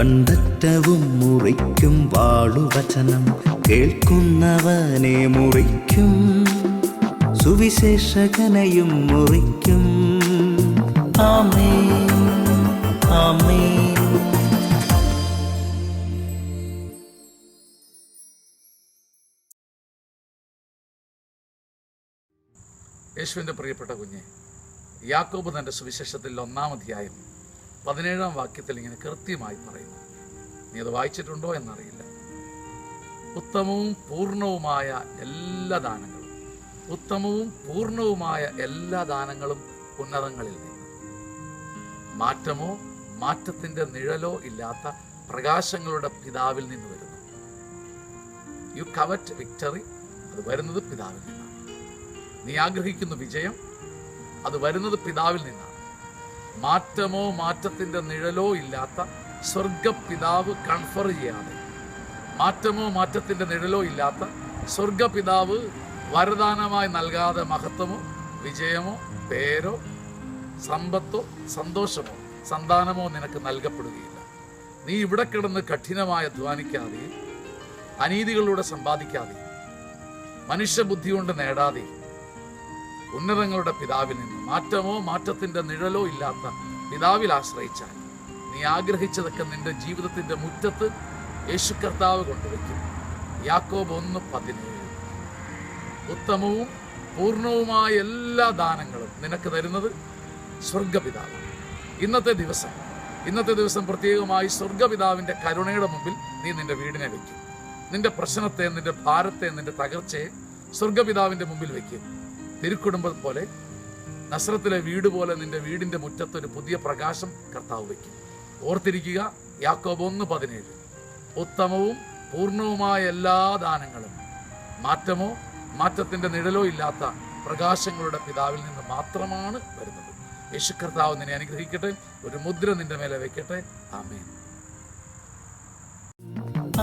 കണ്ടറ്റവും മുറിക്കും വാളുവചനം കേൾക്കുന്നവനെ മുറിക്കും, സുവിശേഷകനെയും മുറിക്കും. ആമേൻ, ആമേൻ. യേശുവിൻ്റെ പ്രിയപ്പെട്ട കുഞ്ഞെ, യാക്കോബ് തൻ്റെ സുവിശേഷത്തിൽ 1-ാം അധ്യായം 17-ാം വാക്യത്തിൽ ഇങ്ങനെ കൃത്യമായി പറയുന്നു. നീ അത് വായിച്ചിട്ടുണ്ടോ എന്നറിയില്ല. ഉത്തമവും പൂർണ്ണവുമായ എല്ലാ ദാനങ്ങളും, ഉത്തമവും പൂർണ്ണവുമായ എല്ലാ ദാനങ്ങളും ഉന്നതങ്ങളിൽ നിന്ന്, മാറ്റമോ മാറ്റത്തിൻ്റെ നിഴലോ ഇല്ലാത്ത പ്രകാശങ്ങളുടെ പിതാവിൽ നിന്ന് വരുന്നു. യു കവറ്റ് വിക്ടറി, അത് വരുന്നത് പിതാവിൽ നിന്നാണ്. നീ ആഗ്രഹിക്കുന്ന വിജയം, അത് വരുന്നത് പിതാവിൽ നിന്നാണ്. മാറ്റമോ മാറ്റത്തിൻ്റെ നിഴലോ ഇല്ലാത്ത സ്വർഗപിതാവ് കൺഫർ ചെയ്യാതെ, മാറ്റമോ മാറ്റത്തിൻ്റെ നിഴലോ ഇല്ലാത്ത സ്വർഗപിതാവ് വരദാനമായി നൽകാതെ മഹത്വമോ വിജയമോ പേരോ സമ്പത്തോ സന്തോഷമോ സന്താനമോ നിനക്ക് നൽകപ്പെടുകയില്ല. നീ ഇവിടെ കിടന്ന് കഠിനമായി അധ്വാനിക്കാതെയും അനീതികളിലൂടെ സമ്പാദിക്കാതെയും മനുഷ്യബുദ്ധി കൊണ്ട് നേടാതെയും ഉന്നതങ്ങളുടെ പിതാവിൽ നിന്ന്, മാറ്റമോ മാറ്റത്തിൻ്റെ നിഴലോ ഇല്ലാത്ത പിതാവിൽ ആശ്രയിച്ചാൽ നീ ആഗ്രഹിച്ചതൊക്കെ നിന്റെ ജീവിതത്തിൻ്റെ മുറ്റത്ത് യേശു കർത്താവ് കൊണ്ടുവയ്ക്കും. യാക്കോബ് 1:17. ഉത്തമവും പൂർണ്ണവുമായ എല്ലാ ദാനങ്ങളും നിനക്ക് തരുന്നത് സ്വർഗപിതാവ്. ഇന്നത്തെ ദിവസം പ്രത്യേകമായി സ്വർഗപിതാവിൻ്റെ കരുണയുടെ മുമ്പിൽ നീ നിന്റെ വീടിനെ വയ്ക്കും. നിന്റെ പ്രശ്നത്തെ, നിന്റെ ഭാരത്തെ, നിന്റെ തകർച്ചയെ സ്വർഗപിതാവിൻ്റെ മുമ്പിൽ വയ്ക്കും. തിരുക്കുടുംബം പോലെ, നസ്രത്തിലെ വീട് പോലെ നിന്റെ വീടിൻ്റെ മുറ്റത്തൊരു പുതിയ പ്രകാശം കർത്താവ് വയ്ക്കും. ഓർത്തിരിക്കുക, യാക്കോബ് 1:17. ഉത്തമവും പൂർണ്ണവുമായ എല്ലാ ദാനങ്ങളും മാറ്റമോ മാറ്റത്തിൻ്റെ നിഴലോ ഇല്ലാത്ത പ്രകാശങ്ങളുടെ പിതാവിൽ നിന്ന് മാത്രമാണ് വരുന്നത്. യേശു കർത്താവ് നിന്നെ അനുഗ്രഹിക്കട്ടെ. ഒരു മുദ്ര നിന്റെ മേലെ വെക്കട്ടെ. ആമേൻ,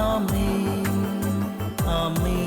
ആമേൻ, ആമേൻ.